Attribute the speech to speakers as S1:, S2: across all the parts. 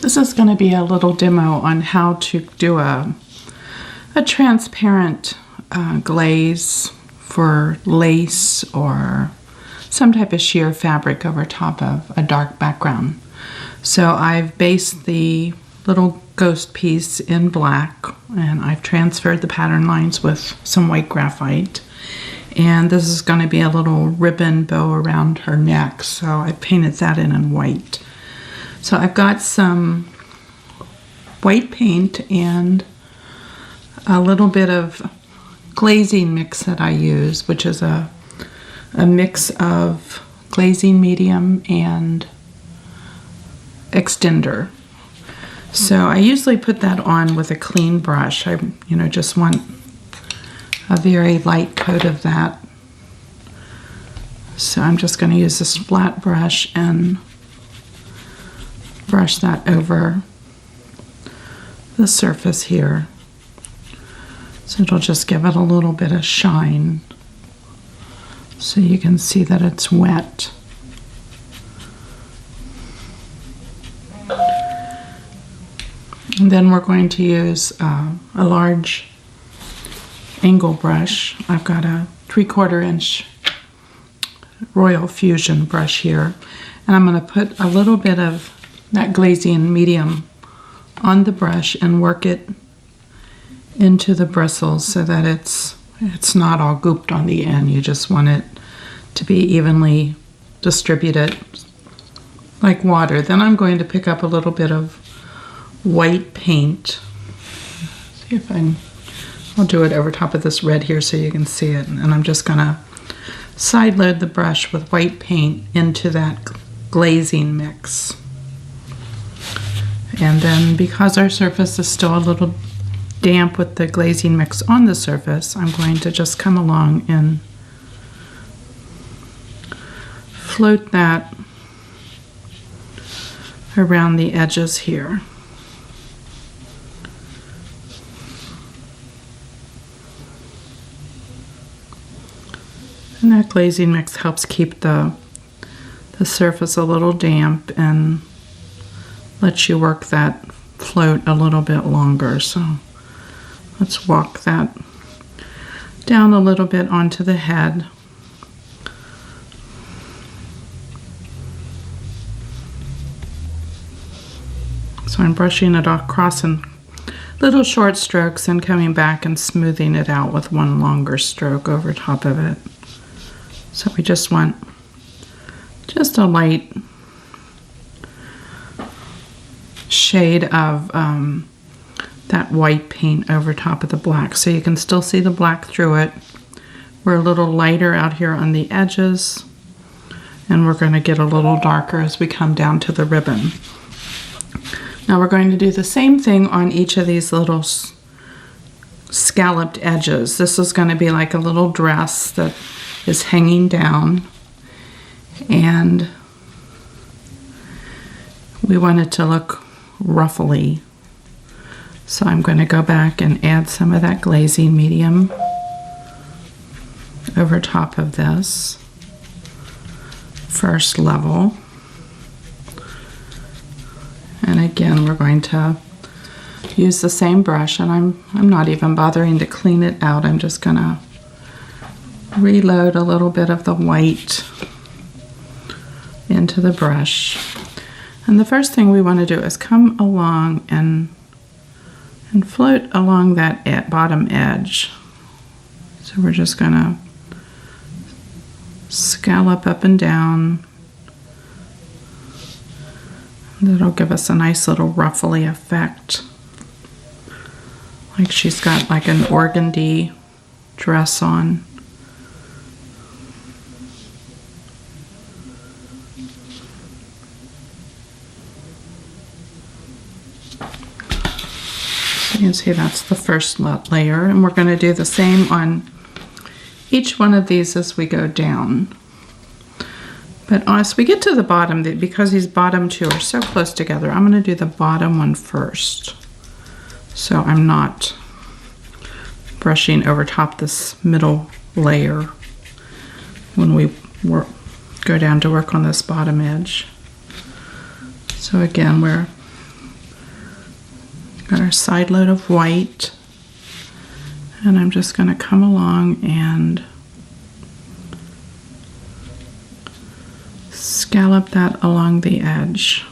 S1: This is going to be a little demo on how to do a transparent glaze for lace or some type of sheer fabric over top of a dark background. So I've based the little ghost piece in black, and I've transferred the pattern lines with some white graphite. And this is going to be a little ribbon bow around her neck, so I painted that in white. So I've got some white paint and a little bit of glazing mix that I use, which is a mix of glazing medium and extender. So I usually put that on with a clean brush. I just want a very light coat of that. So I'm just going to use this flat brush and brush that over the surface here. So it'll just give it a little bit of shine so you can see that it's wet. And then we're going to use a large angle brush. I've got a 3/4 inch Royal Fusion brush here, and I'm going to put a little bit of that glazing medium on the brush and work it into the bristles so that it's not all gooped on the end. You just want it to be evenly distributed like water. Then I'm going to pick up a little bit of white paint. See if I'll do it over top of this red here so you can see it. And I'm just gonna side load the brush with white paint into that glazing mix. And then because our surface is still a little damp with the glazing mix on the surface, I'm going to just come along and float that around the edges here. And that glazing mix helps keep the surface a little damp and lets you work that float a little bit longer. So let's walk that down a little bit onto the head. So I'm brushing it across in little short strokes and coming back and smoothing it out with one longer stroke over top of it. So we just want just a light shade of that white paint over top of the black, so you can still see the black through it. We're a little lighter out here on the edges, and we're going to get a little darker as we come down to the ribbon. Now we're going to do the same thing on each of these little scalloped edges. This is going to be like a little dress that is hanging down, and we want it to look ruffly. So I'm going to go back and add some of that glazing medium over top of this first level. And again, we're going to use the same brush, and I'm not even bothering to clean it out. I'm just going to reload a little bit of the white into the brush. And the first thing we want to do is come along and float along that bottom edge. So we're just going to scallop up and down. That'll give us a nice little ruffly effect. Like she's got like an organdy dress on. You can see that's the first layer, and we're going to do the same on each one of these as we go down. But as we get to the bottom, because these bottom two are so close together, I'm going to do the bottom one first. So I'm not brushing over top this middle layer when we go down to work on this bottom edge. So again, we're Got our side load of white. And I'm just going to come along and scallop that along the edge.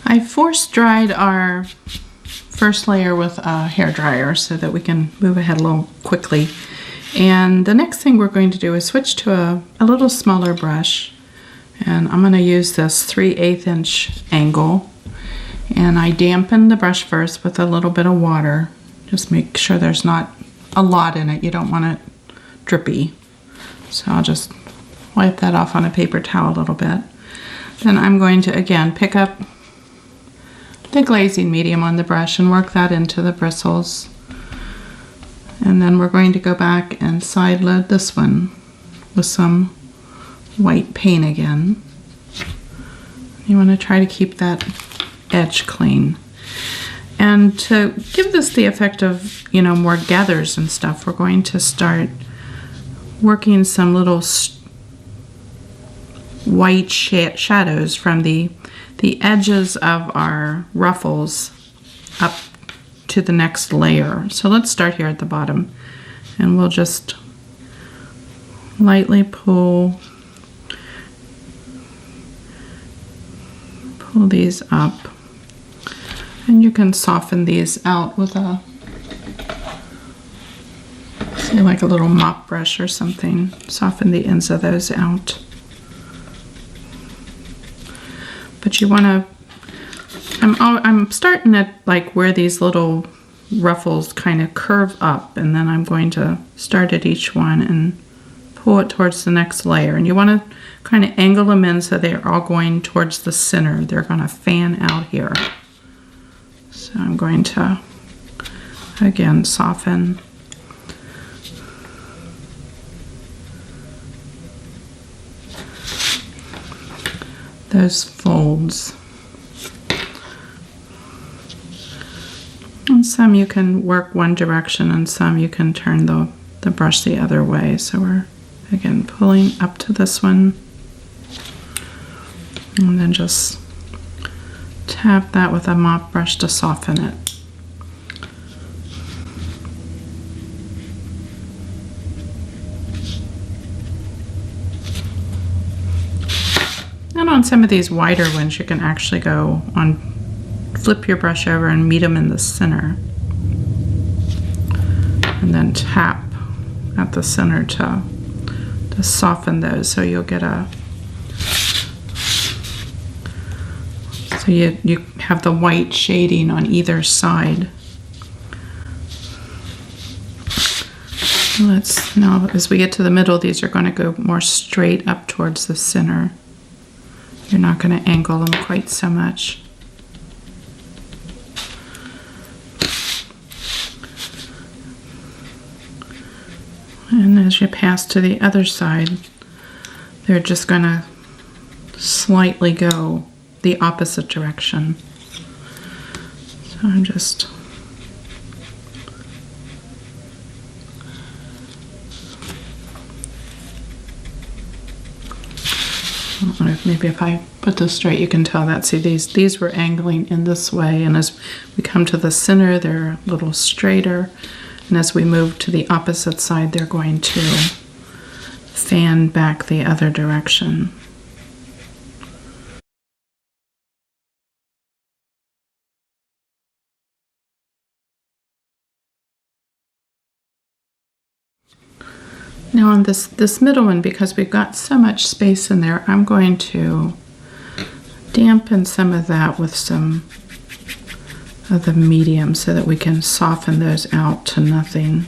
S1: I force dried our first layer with a hairdryer so that we can move ahead a little quickly. And the next thing we're going to do is switch to a little smaller brush. And I'm going to use this 3/8 inch angle. And I dampen the brush first with a little bit of water. Just make sure there's not a lot in it. You don't want it drippy. So I'll just wipe that off on a paper towel a little bit. Then I'm going to, again, pick up the glazing medium on the brush and work that into the bristles. And then we're going to go back and side load this one with some white paint again. You want to try to keep that edge clean. And to give this the effect of, you know, more gathers and stuff, we're going to start working some little white shadows from the edges of our ruffles up to the next layer. So let's start here at the bottom, and we'll just lightly pull these up, and you can soften these out with a, say, like a little mop brush or something. Soften the ends of those out. But you want to, I'm starting at like where these little ruffles kind of curve up, and then I'm going to start at each one and pull it towards the next layer. And you want to kind of angle them in so they're all going towards the center. They're going to fan out here. So I'm going to, again, soften those folds. And some you can work one direction, and some you can turn the brush the other way. So we're, again, pulling up to this one, and then just tap that with a mop brush to soften it. And on some of these wider ones, you can actually go on, flip your brush over and meet them in the center. And then tap at the center to soften those, so you'll get a, so you have the white shading on either side. Let's, now as we get to the middle, these are going to go more straight up towards the center. You're not going to angle them quite so much. And as you pass to the other side, they're just going to slightly go the opposite direction. So I'm just maybe if I put this straight, you can tell that. See, these were angling in this way, and as we come to the center, they're a little straighter, and as we move to the opposite side, they're going to fan back the other direction. Now on this middle one, because we've got so much space in there, I'm going to dampen some of that with some of the medium so that we can soften those out to nothing.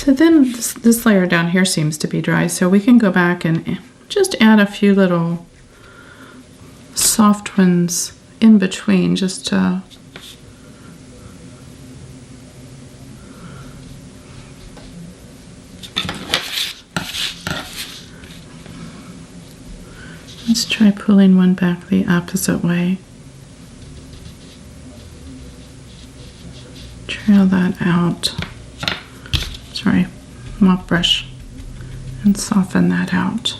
S1: So then this layer down here seems to be dry, so we can go back and just add a few little soft ones in between, just to let's try pulling one back the opposite way. Trail that out. Sorry, mop brush, and soften that out.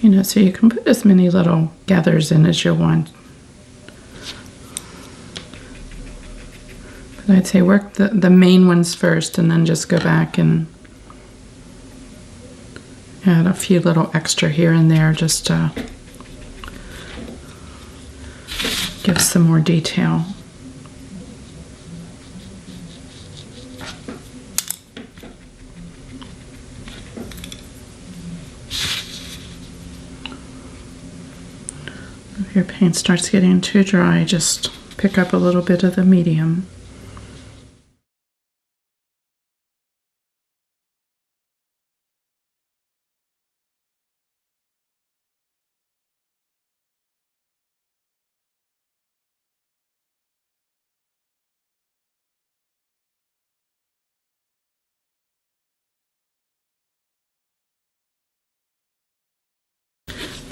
S1: You know, so you can put as many little gathers in as you want. But I'd say work the main ones first and then just go back and add a few little extra here and there just to give some more detail. If your paint starts getting too dry, just pick up a little bit of the medium.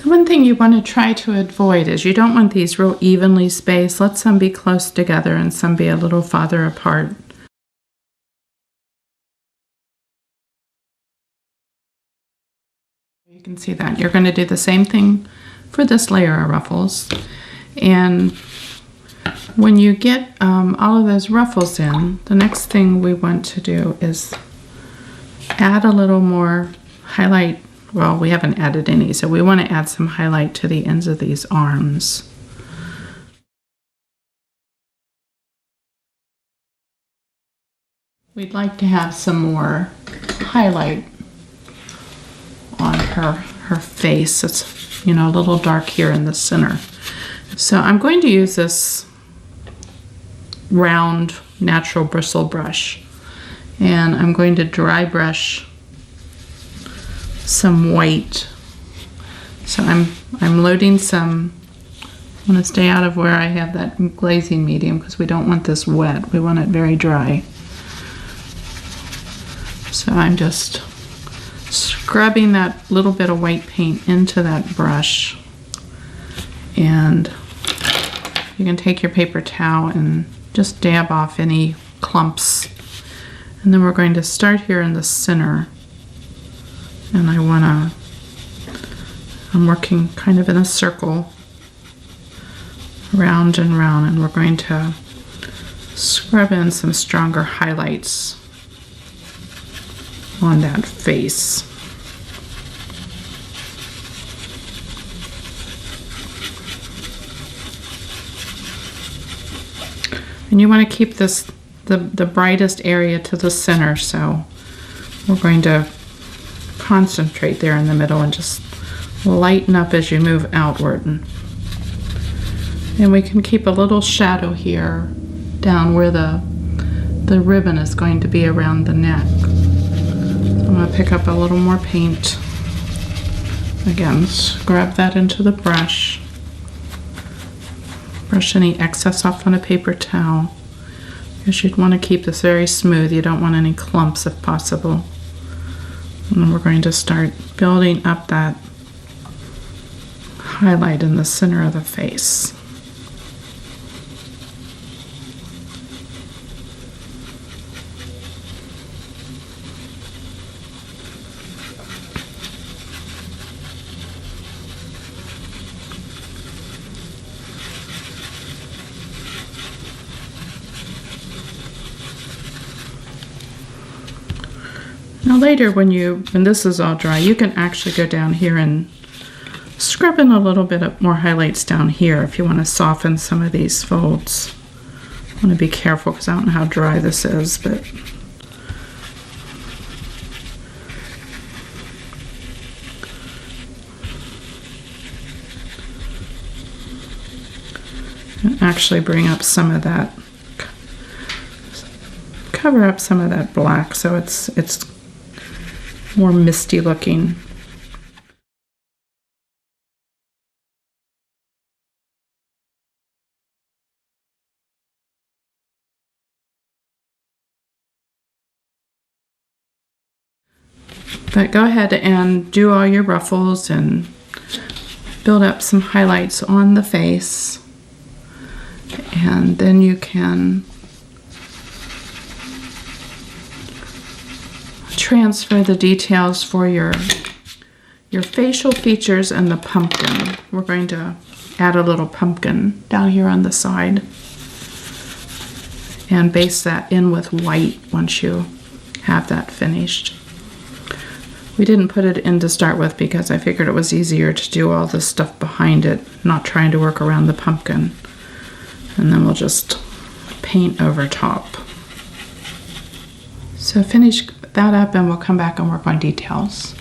S1: One thing you want to try to avoid is you don't want these real evenly spaced. Let some be close together and some be a little farther apart. You can see that. You're going to do the same thing for this layer of ruffles. And when you get all of those ruffles in, the next thing we want to do is add a little more highlight. Well, we haven't added any, so we want to add some highlight to the ends of these arms. We'd like to have some more highlight on her face. It's, you know, a little dark here in the center. So I'm going to use this round natural bristle brush, and I'm going to dry brush some white. So I'm loading some. I want to stay out of where I have that glazing medium because we don't want this wet. We want it very dry. So I'm just scrubbing that little bit of white paint into that brush, and you can take your paper towel and just dab off any clumps. And then we're going to start here in the center. And I'm working kind of in a circle, round and round, and we're going to scrub in some stronger highlights on that face. And you want to keep this the brightest area to the center, so we're going to concentrate there in the middle and just lighten up as you move outward. And we can keep a little shadow here down where the ribbon is going to be around the neck. So I'm going to pick up a little more paint. Again, scrub that into the brush. Brush any excess off on a paper towel, because you'd want to keep this very smooth. You don't want any clumps if possible. And then we're going to start building up that highlight in the center of the face. Now later when this is all dry, you can actually go down here and scrub in a little bit more highlights down here if you want to soften some of these folds. I want to be careful because I don't know how dry this is, but And actually bring up some of that, cover up some of that black so it's more misty looking. But go ahead and do all your ruffles and build up some highlights on the face, and then you can transfer the details for your facial features and the pumpkin. We're going to add a little pumpkin down here on the side and base that in with white once you have that finished. We didn't put it in to start with because I figured it was easier to do all the stuff behind it, not trying to work around the pumpkin. And then we'll just paint over top. So finish that up and we'll come back and work on details.